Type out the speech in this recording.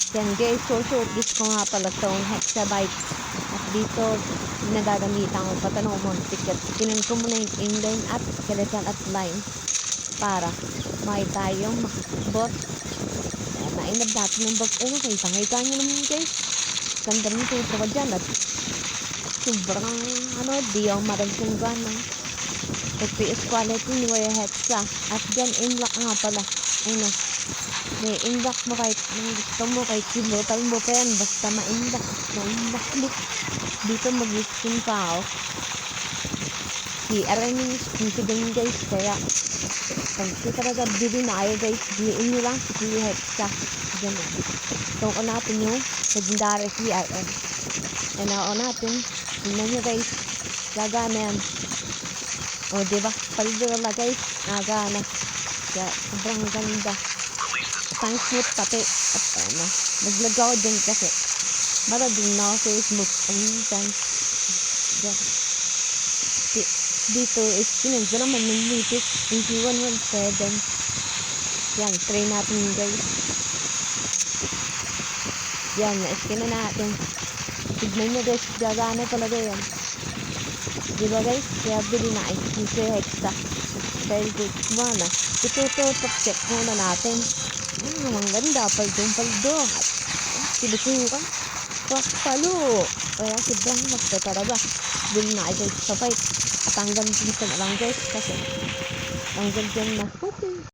Yan guys, so shortlist ko nga pala itong Hexabyte. At dito, nagagamitan ko patanong mo ticket. Tinan ko muna yung inline at skeleton at line para makita yung bot. Nainab natin yung bot. Nakita nyo naman guys. Ganda nito yung trawa dyan at sobrang di yung maragsing gana. FPS quality ni Wire Hexa. At dyan, inlock nga pala. Ayun may inlock mo kahit anong gusto mo, kahit simutal mo pa yan, basta ma-inlock. Click. Dito mag-skin pa ako. CRM yung skin ko din guys, kaya pag talaga bili na kayo guys, biliin nyo lang si Wire Hexa. Ganun. Ito ko natin yung legendary CRM. Yan ako natin. Tingnan nyo guys, gagana yan. O diba, paldo na guys, gagana. Kaya sobrang ganda. Ang smooth pati. At naglag ako dyan kasi marading na ako sa Facebook. Dito is pinagda naman ng Mythic 2117. Yan, try natin guys. Yan, na-skin na natin. Tignan nyo guys, gagana talaga yan. Diba guys, kaya bili na si Hexa. Dahil good mana. Ito, check muna natin. Ang ganda, paldo. At sinusukan. Palo. Kaya sobrang magda talaga. Bili na guys sa fight. At hanggang dito na lang guys. Kasi hanggang dyan na. Okay.